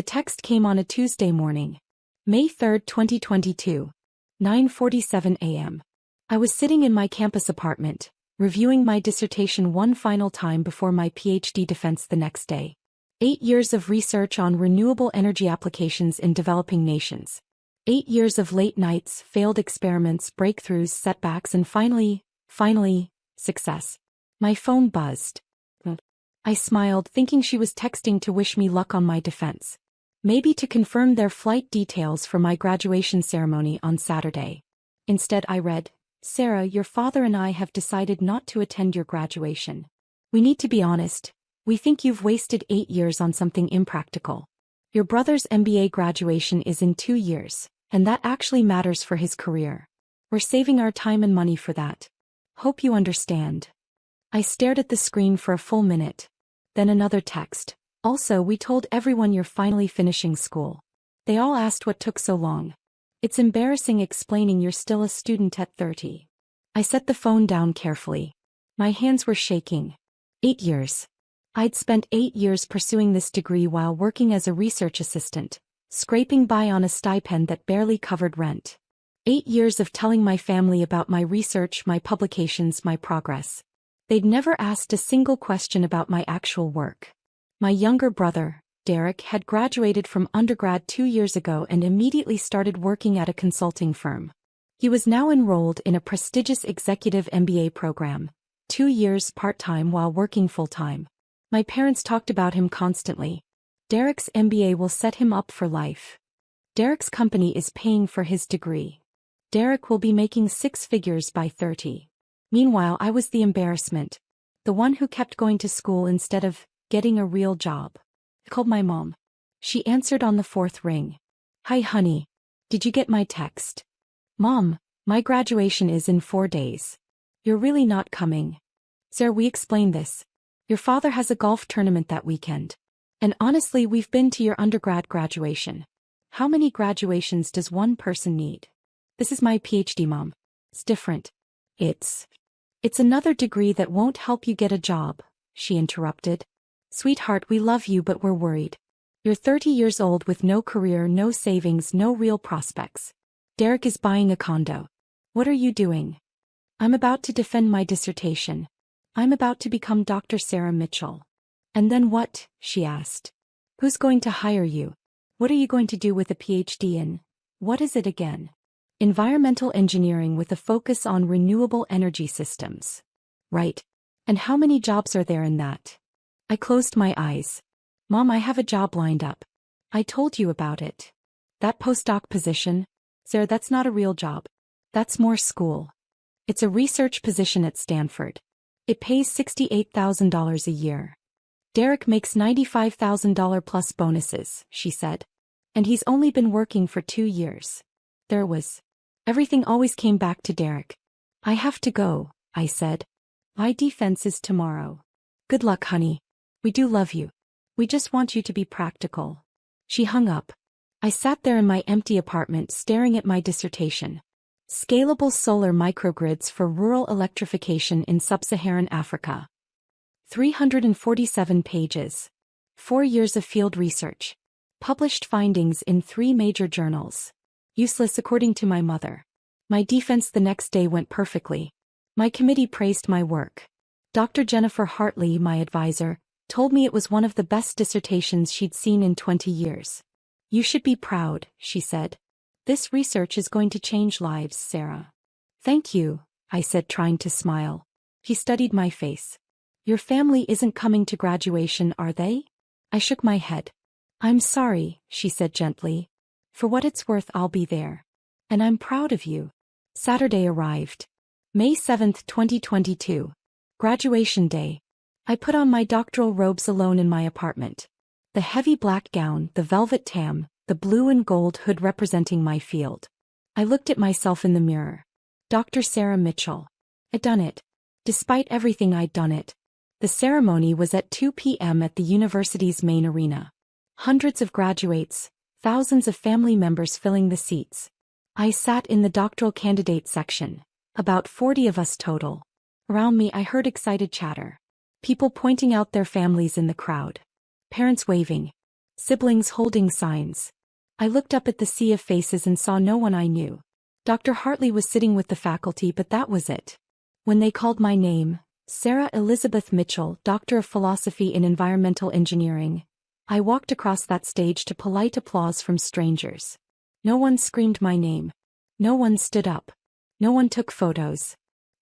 The text came on a Tuesday morning. May 3, 2022. 9:47 a.m. I was sitting in my campus apartment, reviewing my dissertation one final time before my PhD defense the next day. 8 years of research on renewable energy applications in developing nations. 8 years of late nights, failed experiments, breakthroughs, setbacks, and finally, success. My phone buzzed. I smiled, thinking she was texting to wish me luck on my defense. Maybe to confirm their flight details for my graduation ceremony on Saturday. Instead I read, "Sarah, your father and I have decided not to attend your graduation. We need to be honest. We think you've wasted 8 years on something impractical. Your brother's MBA graduation is in 2 years, and that actually matters for his career. We're saving our time and money for that. Hope you understand." I stared at the screen for a full minute. Then another text. "Also, we told everyone you're finally finishing school. They all asked what took so long. It's embarrassing explaining you're still a student at 30. I set the phone down carefully. My hands were shaking. 8 years. I'd spent 8 years pursuing this degree while working as a research assistant, scraping by on a stipend that barely covered rent. 8 years of telling my family about my research, my publications, my progress. They'd never asked a single question about my actual work. My younger brother, Derek, had graduated from undergrad 2 years ago and immediately started working at a consulting firm. He was now enrolled in a prestigious executive MBA program, 2 years part-time while working full-time. My parents talked about him constantly. Derek's MBA will set him up for life. Derek's company is paying for his degree. Derek will be making 6 figures by 30. Meanwhile, I was the embarrassment. The one who kept going to school instead of getting a real job. I called my mom. She answered on the 4th ring. "Hi honey. Did you get my text?" "Mom, my graduation is in 4 days. You're really not coming." "Sir, we explained this. Your father has a golf tournament that weekend. And honestly, we've been to your undergrad graduation. How many graduations does one person need? This is my PhD, Mom. It's different. It's another degree that won't help you get a job," she interrupted. "Sweetheart, we love you but we're worried. You're 30 years old with no career, no savings, no real prospects. Derek is buying a condo. What are you doing?" "I'm about to defend my dissertation. I'm about to become Dr. Sarah Mitchell." "And then what?" she asked. "Who's going to hire you? What are you going to do with a PhD in? What is it again?" "Environmental engineering with a focus on renewable energy systems." "Right. And how many jobs are there in that?" I closed my eyes. "Mom, I have a job lined up. I told you about it. That postdoc position? Sarah, that's not a real job. That's more school. It's a research position at Stanford. It pays $68,000 a year. Derek makes $95,000 plus bonuses," she said. "And he's only been working for 2 years. Everything always came back to Derek." "I have to go," I said. "My defense is tomorrow." "Good luck, honey. We do love you. We just want you to be practical." She hung up. I sat there in my empty apartment staring at my dissertation. Scalable solar microgrids for rural electrification in sub-Saharan Africa. 347 pages. 4 years of field research. Published findings in 3 major journals. Useless according to my mother. My defense the next day went perfectly. My committee praised my work. Dr. Jennifer Hartley, my advisor, told me it was one of the best dissertations she'd seen in 20 years. "You should be proud," she said. "This research is going to change lives, Sarah." "Thank you," I said, trying to smile. He studied my face. "Your family isn't coming to graduation, are they?" I shook my head. "I'm sorry," she said gently. "For what it's worth, I'll be there. And I'm proud of you." Saturday arrived. May 7, 2022. Graduation day. I put on my doctoral robes alone in my apartment. The heavy black gown, the velvet tam, the blue and gold hood representing my field. I looked at myself in the mirror. Dr. Sarah Mitchell. I'd done it. Despite everything, I'd done it. The ceremony was at 2 p.m. at the university's main arena. Hundreds of graduates, thousands of family members filling the seats. I sat in the doctoral candidate section. About 40 of us total. Around me I heard excited chatter. People pointing out their families in the crowd. Parents waving. Siblings holding signs. I looked up at the sea of faces and saw no one I knew. Dr. Hartley was sitting with the faculty, but that was it. When they called my name, Sarah Elizabeth Mitchell, Doctor of Philosophy in Environmental Engineering, I walked across that stage to polite applause from strangers. No one screamed my name. No one stood up. No one took photos.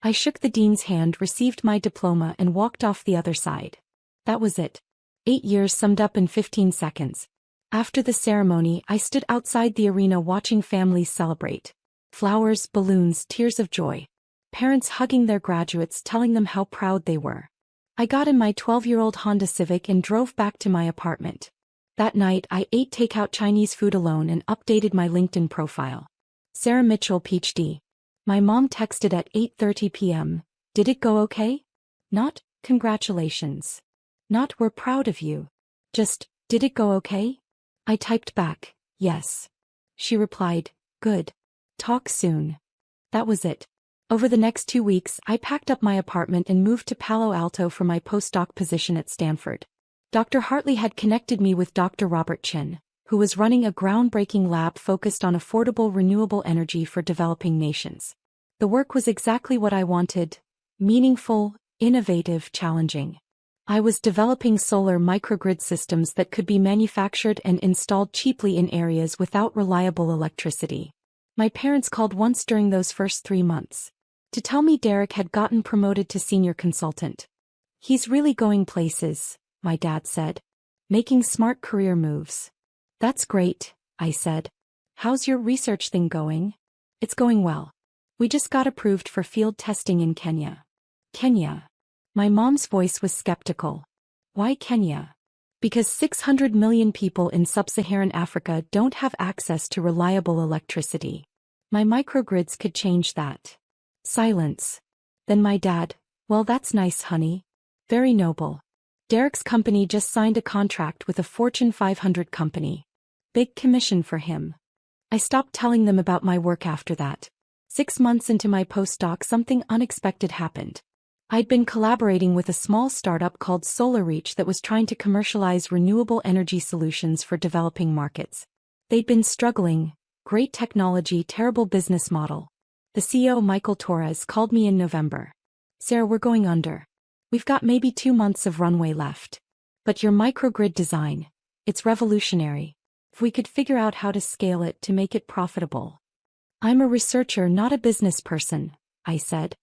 I shook the dean's hand, received my diploma, and walked off the other side. That was it. 8 years summed up in 15 seconds. After the ceremony, I stood outside the arena watching families celebrate. Flowers, balloons, tears of joy. Parents hugging their graduates, telling them how proud they were. I got in my 12-year-old Honda Civic and drove back to my apartment. That night, I ate takeout Chinese food alone and updated my LinkedIn profile. Sarah Mitchell, PhD. My mom texted at 8:30 p.m. Did it go okay? Not, congratulations. Not, we're proud of you. Just, did it go okay? I typed back, yes. She replied, good. Talk soon. That was it. Over the next 2 weeks, I packed up my apartment and moved to Palo Alto for my postdoc position at Stanford. Dr. Hartley had connected me with Dr. Robert Chin, who was running a groundbreaking lab focused on affordable renewable energy for developing nations. The work was exactly what I wanted: meaningful, innovative, challenging. I was developing solar microgrid systems that could be manufactured and installed cheaply in areas without reliable electricity. My parents called once during those first 3 months to tell me Derek had gotten promoted to senior consultant. He's really going places, my dad said. Making smart career moves. That's great, I said. How's your research thing going? It's going well. We just got approved for field testing in Kenya. Kenya. My mom's voice was skeptical. Why Kenya? Because 600 million people in sub-Saharan Africa don't have access to reliable electricity. My microgrids could change that. Silence. Then my dad, well, that's nice, honey. Very noble. Derek's company just signed a contract with a Fortune 500 company. Big commission for him. I stopped telling them about my work after that. 6 months into my postdoc, something unexpected happened. I'd been collaborating with a small startup called SolarReach that was trying to commercialize renewable energy solutions for developing markets. They'd been struggling. Great technology, terrible business model. The CEO, Michael Torres, called me in November. Sarah, we're going under. We've got maybe 2 months of runway left. But your microgrid design, it's revolutionary. If we could figure out how to scale it to make it profitable. I'm a researcher, not a business person, I said.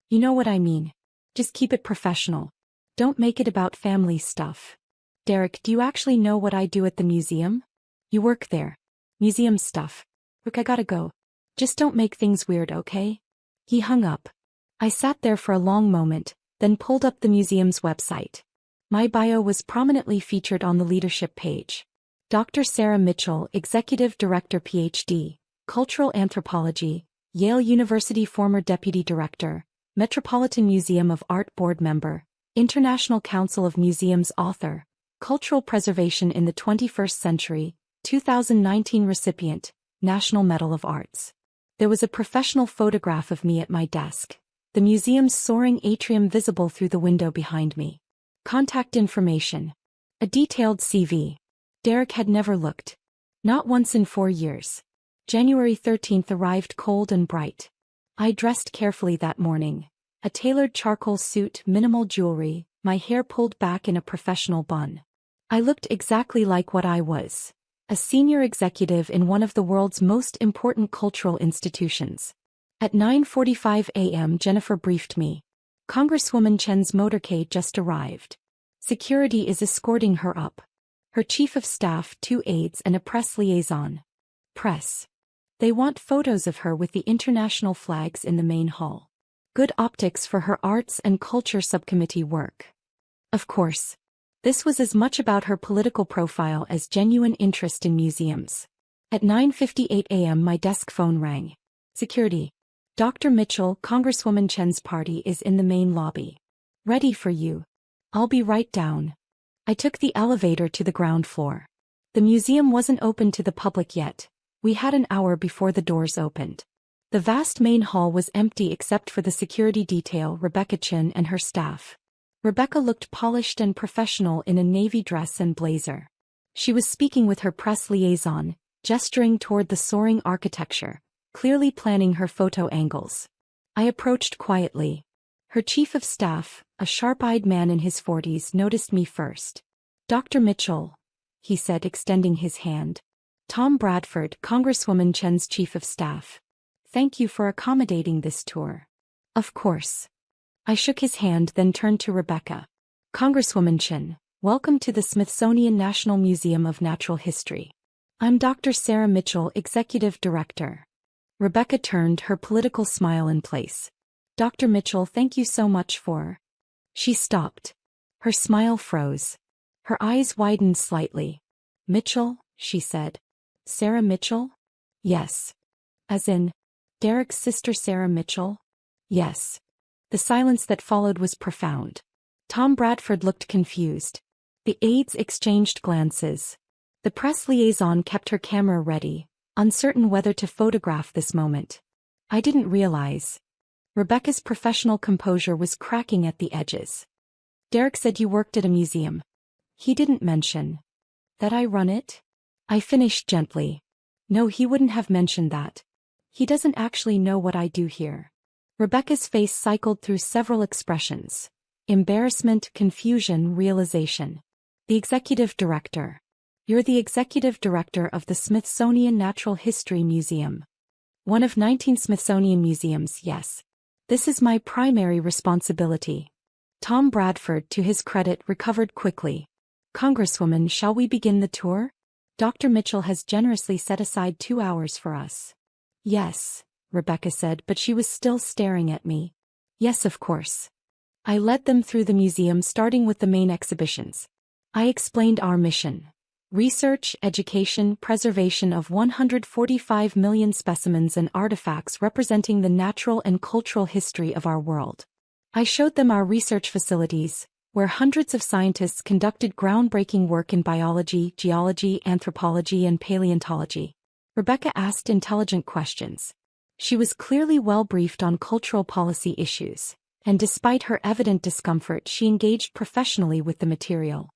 You know what I mean. Just keep it professional. Don't make it about family stuff. Derek, do you actually know what I do at the museum? You work there. Museum stuff. Look, I gotta go. Just don't make things weird, okay? He hung up. I sat there for a long moment, then pulled up the museum's website. My bio was prominently featured on the leadership page. Dr. Sarah Mitchell, Executive Director, PhD, Cultural Anthropology, Yale University, former Deputy Director, Metropolitan Museum of Art Board Member, International Council of Museums author, Cultural Preservation in the 21st Century, 2019 recipient, National Medal of Arts. There was a professional photograph of me at my desk. The museum's soaring atrium visible through the window behind me. Contact information. A detailed CV. Derek had never looked. Not once in 4 years. January 13th arrived cold and bright. I dressed carefully that morning. A tailored charcoal suit, minimal jewelry, my hair pulled back in a professional bun. I looked exactly like what I was. A senior executive in one of the world's most important cultural institutions. At 9:45 a.m. Jennifer briefed me. Congresswoman Chen's motorcade just arrived. Security is escorting her up. Her chief of staff, 2 aides and a press liaison. Press. They want photos of her with the international flags in the main hall. Good optics for her arts and culture subcommittee work. Of course. This was as much about her political profile as genuine interest in museums. At 9:58 a.m. my desk phone rang. Security. Dr. Mitchell, Congresswoman Chen's party is in the main lobby. Ready for you. I'll be right down. I took the elevator to the ground floor. The museum wasn't open to the public yet. We had an hour before the doors opened. The vast main hall was empty except for the security detail, Rebecca Chen and her staff. Rebecca looked polished and professional in a navy dress and blazer. She was speaking with her press liaison, gesturing toward the soaring architecture, clearly planning her photo angles. I approached quietly. Her chief of staff, a sharp-eyed man in his 40s, noticed me first. "Dr. Mitchell," he said, extending his hand. "Tom Bradford, Congresswoman Chen's chief of staff. Thank you for accommodating this tour." "Of course." I shook his hand, then turned to Rebecca. "Congresswoman Chen, welcome to the Smithsonian National Museum of Natural History. I'm Dr. Sarah Mitchell, Executive Director." Rebecca turned, her political smile in place. "Dr. Mitchell, thank you so much for..." She stopped. Her smile froze. Her eyes widened slightly. "Mitchell?" she said. "Sarah Mitchell?" "Yes." "As in, Derek's sister Sarah Mitchell?" "Yes." The silence that followed was profound. Tom Bradford looked confused. The aides exchanged glances. The press liaison kept her camera ready, uncertain whether to photograph this moment. I didn't realize. Rebecca's professional composure was cracking at the edges. "Derek said you worked at a museum. He didn't mention that I run it?" I finished gently. "No, he wouldn't have mentioned that. He doesn't actually know what I do here." Rebecca's face cycled through several expressions: embarrassment, confusion, realization. "The executive director. You're the executive director of the Smithsonian Natural History Museum. One of 19 Smithsonian museums, yes. This is my primary responsibility." Tom Bradford, to his credit, recovered quickly. "Congresswoman, shall we begin the tour? Dr. Mitchell has generously set aside 2 hours for us." "Yes," Rebecca said, but she was still staring at me. "Yes, of course." I led them through the museum, starting with the main exhibitions. I explained our mission: research, education, preservation of 145 million specimens and artifacts representing the natural and cultural history of our world. I showed them our research facilities, where hundreds of scientists conducted groundbreaking work in biology, geology, anthropology, and paleontology. Rebecca asked intelligent questions. She was clearly well briefed on cultural policy issues, and despite her evident discomfort, she engaged professionally with the material.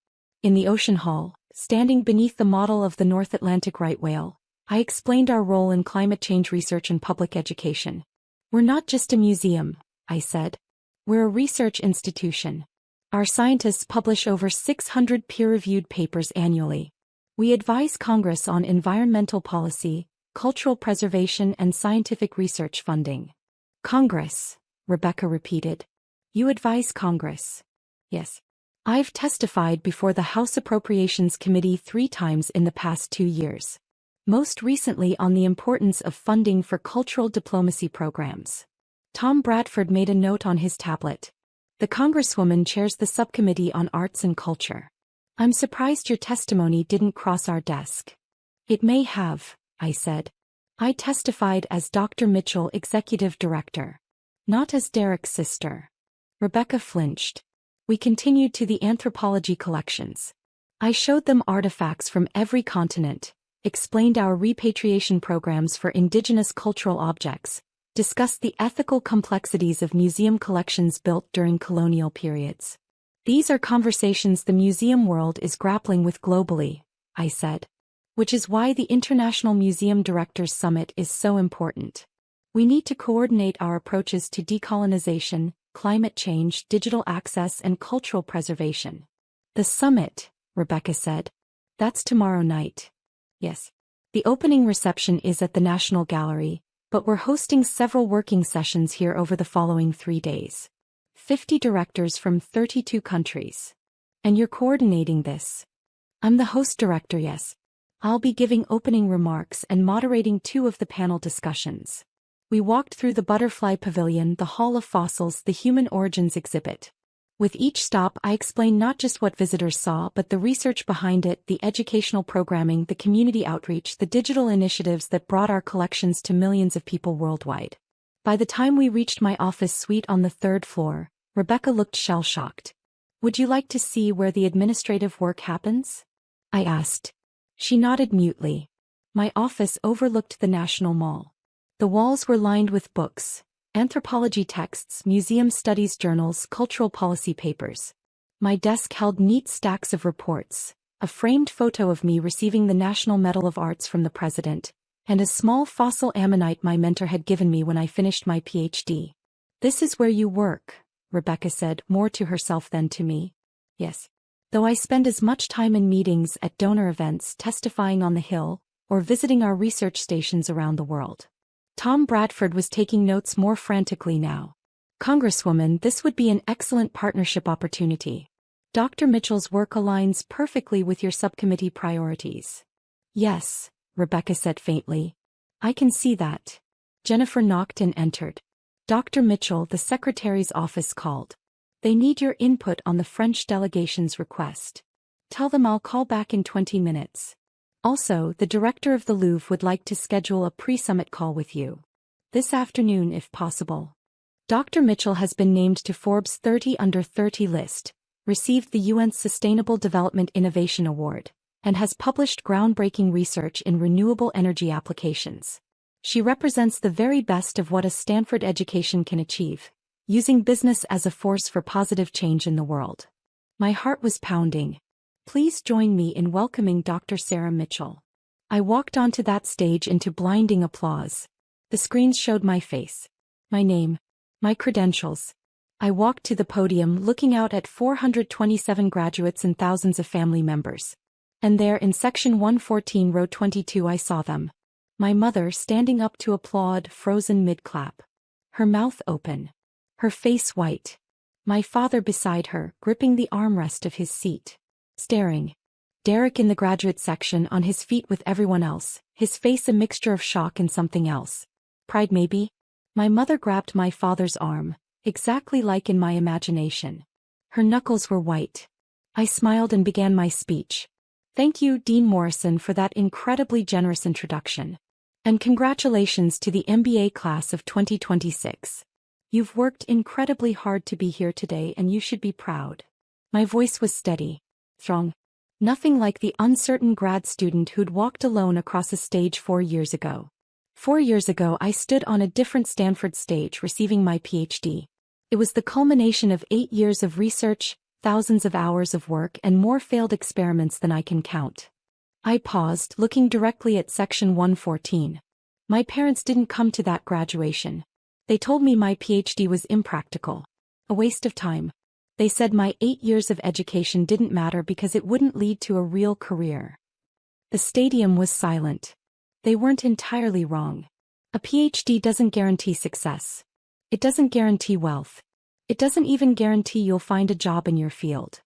In the ocean hall, standing beneath the model of the North Atlantic right whale, I explained our role in climate change research and public education. "We're not just a museum," I said. "We're a research institution. Our scientists publish over 600 peer-reviewed papers annually. We advise Congress on environmental policy, cultural preservation, and scientific research funding." "Congress," Rebecca repeated. "You advise Congress?" "Yes. I've testified before the House Appropriations Committee 3 times in the past 2 years. Most recently on the importance of funding for cultural diplomacy programs." Tom Bradford made a note on his tablet. "The Congresswoman chairs the subcommittee on arts and culture. I'm surprised your testimony didn't cross our desk." "It may have," I said. "I testified as Dr. Mitchell, Executive Director, not as Derek's sister." Rebecca flinched. We continued to the anthropology collections. I showed them artifacts from every continent, explained our repatriation programs for indigenous cultural objects, discussed the ethical complexities of museum collections built during colonial periods. "These are conversations the museum world is grappling with globally," I said. "Which is why the International Museum Directors Summit is so important. We need to coordinate our approaches to decolonization, climate change, digital access, and cultural preservation." "The summit," Rebecca said. "That's tomorrow night." "Yes. The opening reception is at the National Gallery, but we're hosting several working sessions here over the following 3 days. 50 directors from 32 countries. And you're coordinating this?" "I'm the host director, yes. I'll be giving opening remarks and moderating 2 of the panel discussions." We walked through the Butterfly Pavilion, the Hall of Fossils, the Human Origins exhibit. With each stop, I explained not just what visitors saw but the research behind it, the educational programming, the community outreach, the digital initiatives that brought our collections to millions of people worldwide. By the time we reached my office suite on the 3rd floor, Rebecca looked shell-shocked. "Would you like to see where the administrative work happens?" I asked. She nodded mutely. My office overlooked the National Mall. The walls were lined with books, anthropology texts, museum studies journals, cultural policy papers. My desk held neat stacks of reports, a framed photo of me receiving the National Medal of Arts from the president, and a small fossil ammonite my mentor had given me when I finished my PhD. "This is where you work," Rebecca said, more to herself than to me. Yes. Though I spend as much time in meetings, at donor events, testifying on the Hill, or visiting our research stations around the world. Tom Bradford was taking notes more frantically now. "Congresswoman, this would be an excellent partnership opportunity. Dr. Mitchell's work aligns perfectly with your subcommittee priorities." "Yes," Rebecca said faintly. "I can see that." Jennifer knocked and entered. "Dr. Mitchell, the secretary's office called. They need your input on the French delegation's request. Tell them I'll call back in 20 minutes. Also, the director of the Louvre would like to schedule a pre-summit call with you. This afternoon if possible." Dr. Mitchell has been named to Forbes 30 Under 30 list, received the UN's Sustainable Development Innovation Award, and has published groundbreaking research in renewable energy applications. She represents the very best of what a Stanford education can achieve, using business as a force for positive change in the world. My heart was pounding. Please join me in welcoming Dr. Sarah Mitchell. I walked onto that stage into blinding applause. The screens showed my face, my name, my credentials. I walked to the podium looking out at 427 graduates and thousands of family members. And there in section 114 row 22 I saw them. My mother standing up to applaud, frozen mid-clap. Her mouth open. Her face white. My father beside her, gripping the armrest of his seat. Staring. Derek in the graduate section on his feet with everyone else, his face a mixture of shock and something else. Pride maybe? My mother grabbed my father's arm, exactly like in my imagination. Her knuckles were white. I smiled and began my speech. "Thank you, Dean Morrison, for that incredibly generous introduction. And congratulations to the MBA class of 2026. You've worked incredibly hard to be here today and you should be proud." My voice was steady, strong. Nothing like the uncertain grad student who'd walked alone across a stage 4 years ago. 4 years ago I stood on a different Stanford stage receiving my PhD. It was the culmination of 8 years of research, thousands of hours of work and more failed experiments than I can count. I paused, looking directly at section 114. My parents didn't come to that graduation. They told me my PhD was impractical. A waste of time. They said my 8 years of education didn't matter because it wouldn't lead to a real career. The stadium was silent. They weren't entirely wrong. A PhD doesn't guarantee success. It doesn't guarantee wealth. It doesn't even guarantee you'll find a job in your field.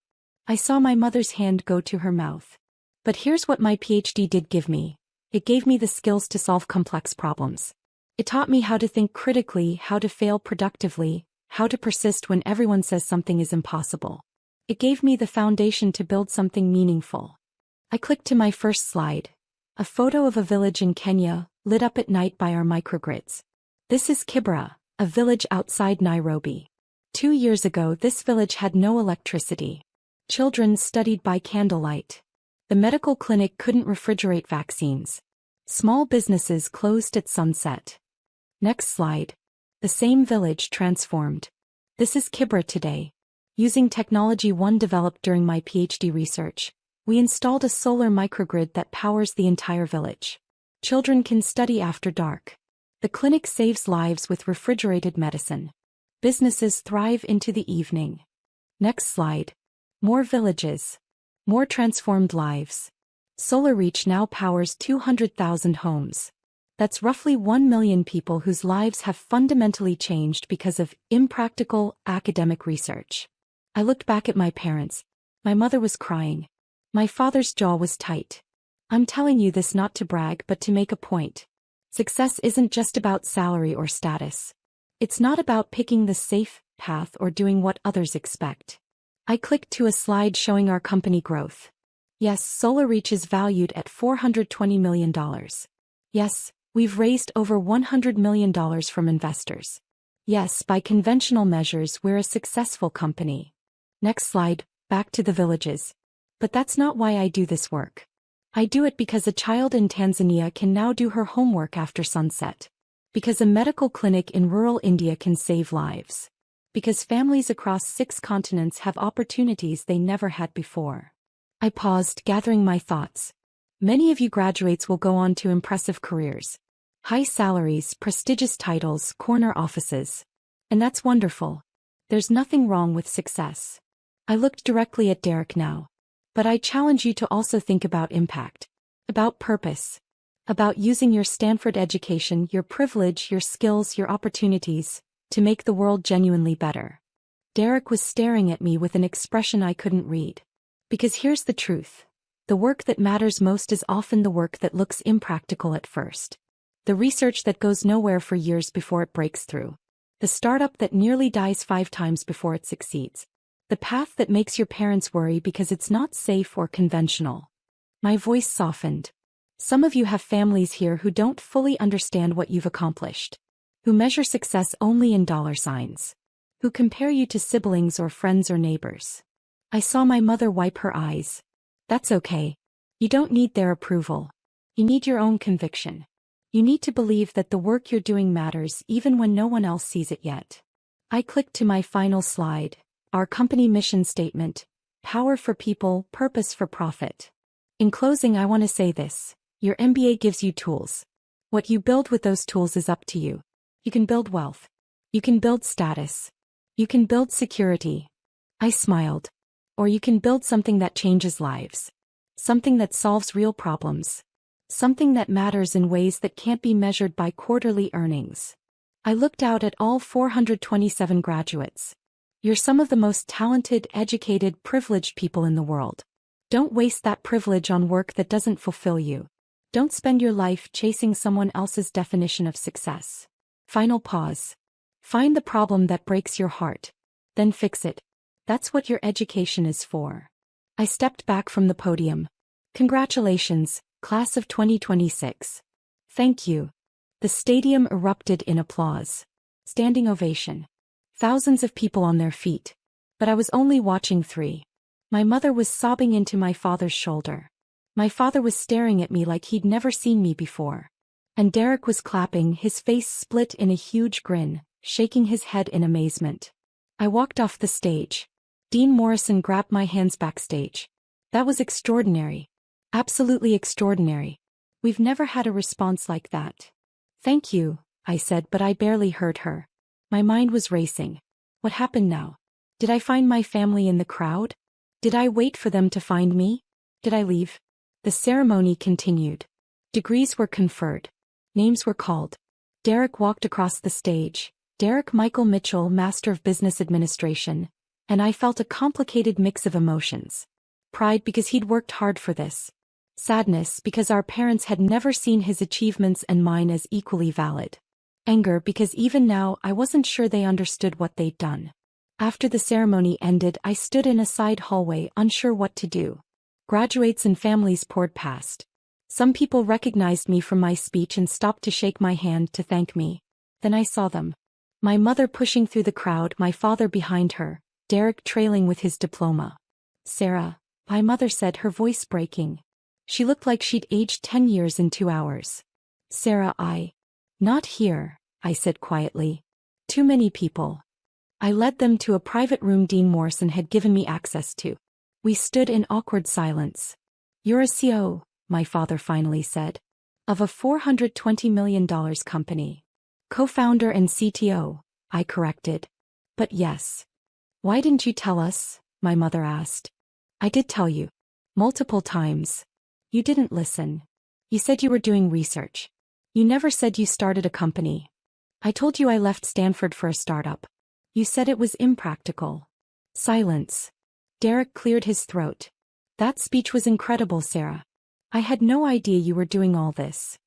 I saw my mother's hand go to her mouth. But here's what my PhD did give me. It gave me the skills to solve complex problems. It taught me how to think critically, how to fail productively, how to persist when everyone says something is impossible. It gave me the foundation to build something meaningful. I clicked to my first slide. A photo of a village in Kenya, lit up at night by our microgrids. This is Kibera, a village outside Nairobi. 2 years ago this village had no electricity. Children studied by candlelight. The medical clinic couldn't refrigerate vaccines. Small businesses closed at sunset. Next slide. The same village transformed. This is Kibera today. Using technology one developed during my PhD research, we installed a solar microgrid that powers the entire village. Children can study after dark. The clinic saves lives with refrigerated medicine. Businesses thrive into the evening. Next slide. More villages. More transformed lives. SolarReach now powers 200,000 homes. That's roughly 1 million people whose lives have fundamentally changed because of impractical, academic research. I looked back at my parents. My mother was crying. My father's jaw was tight. I'm telling you this not to brag but to make a point. Success isn't just about salary or status. It's not about picking the safe path or doing what others expect. I clicked to a slide showing our company growth. Yes, SolarReach is valued at $420 million. Yes, we've raised over $100 million from investors. Yes, by conventional measures we're a successful company. Next slide, back to the villages. But that's not why I do this work. I do it because a child in Tanzania can now do her homework after sunset. Because a medical clinic in rural India can save lives. Because families across 6 continents have opportunities they never had before. I paused, gathering my thoughts. Many of you graduates will go on to impressive careers. High salaries, prestigious titles, corner offices. And that's wonderful. There's nothing wrong with success. I looked directly at Derek now. But I challenge you to also think about impact. About purpose. About using your Stanford education, your privilege, your skills, your opportunities, to make the world genuinely better. Derek was staring at me with an expression I couldn't read. Because here's the truth. The work that matters most is often the work that looks impractical at first. The research that goes nowhere for years before it breaks through. The startup that nearly dies 5 times before it succeeds. The path that makes your parents worry because it's not safe or conventional. My voice softened. Some of you have families here who don't fully understand what you've accomplished. Who measure success only in dollar signs. Who compare you to siblings or friends or neighbors. I saw my mother wipe her eyes. That's okay. You don't need their approval. You need your own conviction. You need to believe that the work you're doing matters even when no one else sees it yet. I clicked to my final slide. Our company mission statement. Power for people, purpose for profit. In closing, I want to say this. Your MBA gives you tools. What you build with those tools is up to you. You can build wealth. You can build status. You can build security. I smiled. Or you can build something that changes lives. Something that solves real problems. Something that matters in ways that can't be measured by quarterly earnings. I looked out at all 427 graduates. You're some of the most talented, educated, privileged people in the world. Don't waste that privilege on work that doesn't fulfill you. Don't spend your life chasing someone else's definition of success. Final pause. Find the problem that breaks your heart. Then fix it. That's what your education is for. I stepped back from the podium. Congratulations, class of 2026. Thank you. The stadium erupted in applause. Standing ovation. Thousands of people on their feet. But I was only watching 3. My mother was sobbing into my father's shoulder. My father was staring at me like he'd never seen me before. And Derek was clapping, his face split in a huge grin, shaking his head in amazement. I walked off the stage. Dean Morrison grabbed my hands backstage. That was extraordinary. Absolutely extraordinary. We've never had a response like that. Thank you, I said, but I barely heard her. My mind was racing. What happened now? Did I find my family in the crowd? Did I wait for them to find me? Did I leave? The ceremony continued. Degrees were conferred. Names were called. Derek walked across the stage. Derek Michael Mitchell, Master of Business Administration. And I felt a complicated mix of emotions. Pride because he'd worked hard for this. Sadness because our parents had never seen his achievements and mine as equally valid. Anger because even now I wasn't sure they understood what they'd done. After the ceremony ended, I stood in a side hallway, unsure what to do. Graduates and families poured past. Some people recognized me from my speech and stopped to shake my hand to thank me. Then I saw them. My mother pushing through the crowd, my father behind her. Derek trailing with his diploma. Sarah, my mother said, her voice breaking. She looked like she'd aged 10 years in 2 hours. Sarah, Not here, I said quietly. Too many people. I led them to a private room Dean Morrison had given me access to. We stood in awkward silence. You're a CEO, my father finally said. Of a $420 million company. Co-founder and CTO, I corrected. But yes. Why didn't you tell us? My mother asked. I did tell you. Multiple times. You didn't listen. You said you were doing research. You never said you started a company. I told you I left Stanford for a startup. You said it was impractical. Silence. Derek cleared his throat. That speech was incredible, Sarah. I had no idea you were doing all this.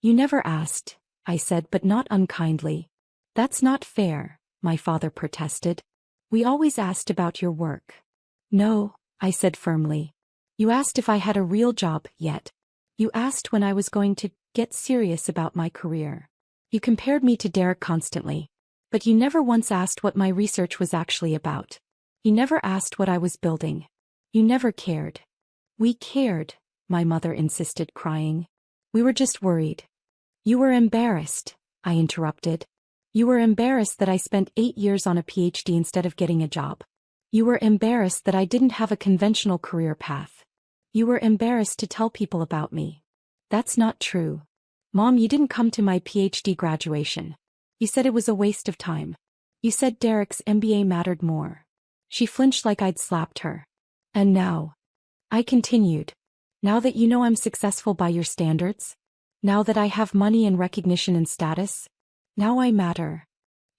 You never asked, I said, but not unkindly. That's not fair, my father protested. We always asked about your work. No, I said firmly. You asked if I had a real job yet. You asked when I was going to get serious about my career. You compared me to Derek constantly. But you never once asked what my research was actually about. You never asked what I was building. You never cared. We cared, my mother insisted, crying. We were just worried. You were embarrassed, I interrupted. You were embarrassed that I spent 8 years on a PhD instead of getting a job. You were embarrassed that I didn't have a conventional career path. You were embarrassed to tell people about me. That's not true. Mom, you didn't come to my PhD graduation. You said it was a waste of time. You said Derek's MBA mattered more. She flinched like I'd slapped her. And now, I continued. Now that you know I'm successful by your standards? Now that I have money and recognition and status? Now I matter.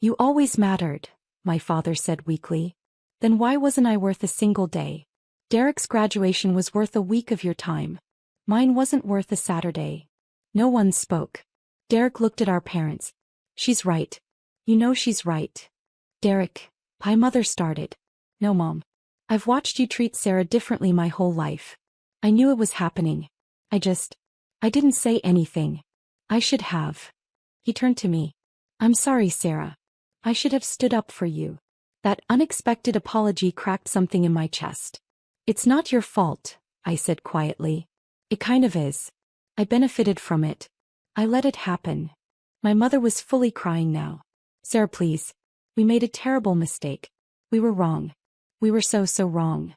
You always mattered, my father said weakly. Then why wasn't I worth a single day? Derek's graduation was worth a week of your time. Mine wasn't worth a Saturday. No one spoke. Derek looked at our parents. She's right. You know she's right. Derek, my mother started. No, Mom. I've watched you treat Sarah differently my whole life. I knew it was happening. I didn't say anything. I should have. He turned to me. I'm sorry, Sarah. I should have stood up for you. That unexpected apology cracked something in my chest. It's not your fault, I said quietly. It kind of is. I benefited from it. I let it happen. My mother was fully crying now. Sarah, please. We made a terrible mistake. We were wrong. We were so wrong.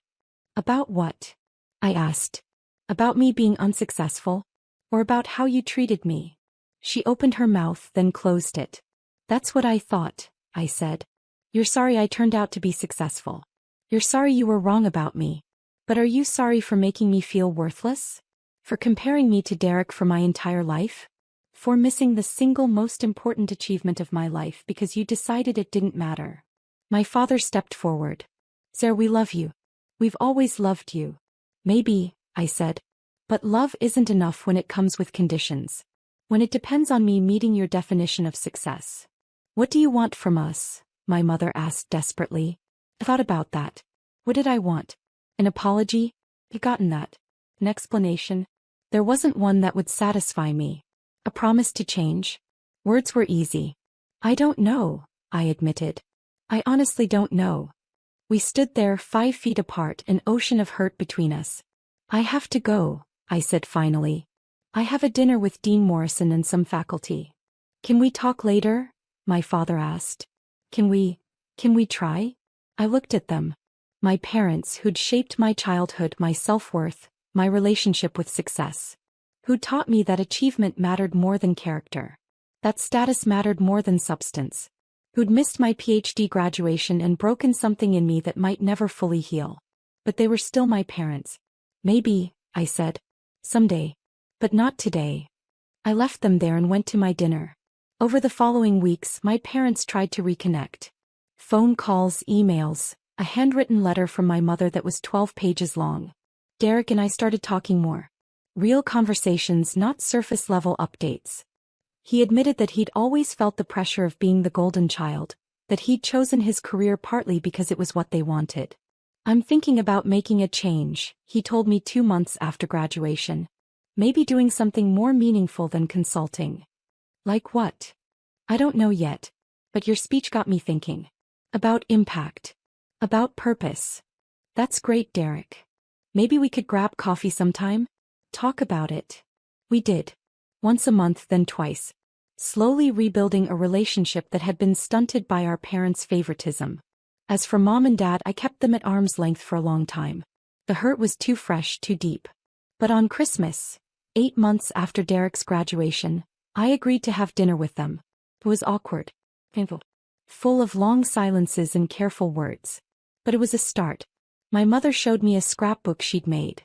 About what? I asked. About me being unsuccessful? Or about how you treated me? She opened her mouth, then closed it. That's what I thought, I said. You're sorry I turned out to be successful. You're sorry you were wrong about me. But are you sorry for making me feel worthless? For comparing me to Derek for my entire life? For missing the single most important achievement of my life because you decided it didn't matter? My father stepped forward. Sarah, we love you. We've always loved you. Maybe, I said. But love isn't enough when it comes with conditions. When it depends on me meeting your definition of success. What do you want from us? My mother asked desperately. I thought about that. What did I want? An apology? I'd gotten that. An explanation? There wasn't one that would satisfy me. A promise to change? Words were easy. I don't know, I admitted. I honestly don't know. We stood there 5 feet apart, an ocean of hurt between us. I have to go, I said finally. I have a dinner with Dean Morrison and some faculty. Can we talk later? My father asked. Can we try? I looked at them. My parents who'd shaped my childhood, my self-worth, my relationship with success. Who taught me that achievement mattered more than character. That status mattered more than substance. Who'd missed my PhD graduation and broken something in me that might never fully heal. But they were still my parents. Maybe, I said. Someday. But not today. I left them there and went to my dinner. Over the following weeks, my parents tried to reconnect. Phone calls, emails, a handwritten letter from my mother that was 12 pages long. Derek and I started talking more. Real conversations, not surface-level updates. He admitted that he'd always felt the pressure of being the golden child, that he'd chosen his career partly because it was what they wanted. I'm thinking about making a change, he told me 2 months after graduation. Maybe doing something more meaningful than consulting. Like what? I don't know yet. But your speech got me thinking. About impact. About purpose. That's great, Derek. Maybe we could grab coffee sometime? Talk about it. We did. Once a month, then twice. Slowly rebuilding a relationship that had been stunted by our parents' favoritism. As for Mom and Dad, I kept them at arm's length for a long time. The hurt was too fresh, too deep. But on Christmas, 8 months after Derek's graduation, I agreed to have dinner with them. It was awkward. Painful. Full of long silences and careful words. But it was a start. My mother showed me a scrapbook she'd made.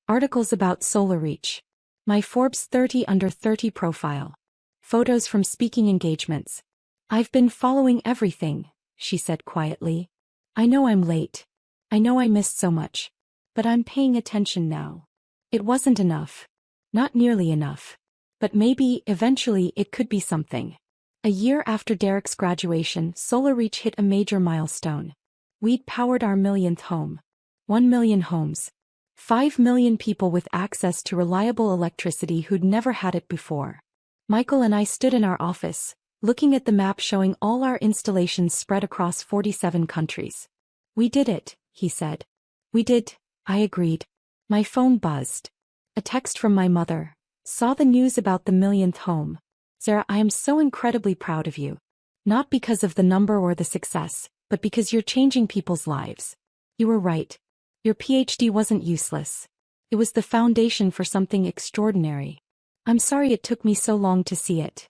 Articles about SolarReach. My Forbes 30 under 30 profile. Photos from speaking engagements. I've been following everything, she said quietly. I know I'm late. I know I missed so much. But I'm paying attention now. It wasn't enough. Not nearly enough. But maybe, eventually, it could be something. A year after Derek's graduation, SolarReach hit a major milestone. We'd powered our millionth home. 1 million homes. 5 million people with access to reliable electricity who'd never had it before. Michael and I stood in our office, looking at the map showing all our installations spread across 47 countries. We did it, he said. We did, I agreed. My phone buzzed. A text from my mother. Saw the news about the millionth home. Sarah, I am so incredibly proud of you. Not because of the number or the success, but because you're changing people's lives. You were right. Your PhD wasn't useless. It was the foundation for something extraordinary. I'm sorry it took me so long to see it.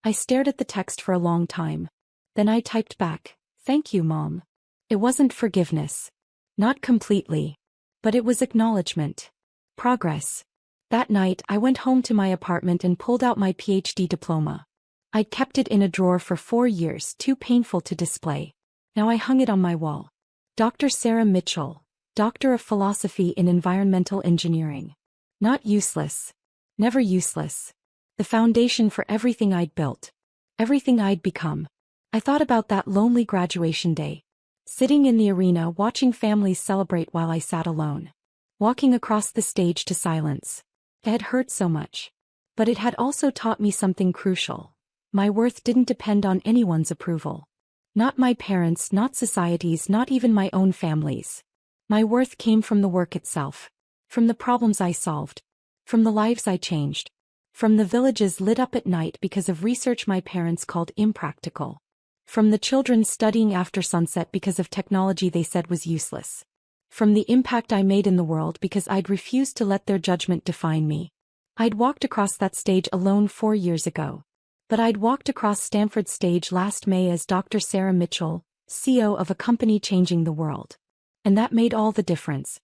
I stared at the text for a long time. Then I typed back, "Thank you, Mom." It wasn't forgiveness. Not completely. But it was acknowledgement. Progress. That night I went home to my apartment and pulled out my PhD diploma. I'd kept it in a drawer for 4 years, too painful to display. Now I hung it on my wall. Dr. Sarah Mitchell, Doctor of Philosophy in Environmental Engineering. Not useless. Never useless. The foundation for everything I'd built. Everything I'd become. I thought about that lonely graduation day. Sitting in the arena watching families celebrate while I sat alone. Walking across the stage to silence. It had hurt so much. But it had also taught me something crucial. My worth didn't depend on anyone's approval. Not my parents, not society's, not even my own family's. My worth came from the work itself. From the problems I solved. From the lives I changed. From the villages lit up at night because of research my parents called impractical. From the children studying after sunset because of technology they said was useless. From the impact I made in the world because I'd refused to let their judgment define me. I'd walked across that stage alone 4 years ago. But I'd walked across Stanford's stage last May as Dr. Sarah Mitchell, CEO of a company changing the world. And that made all the difference.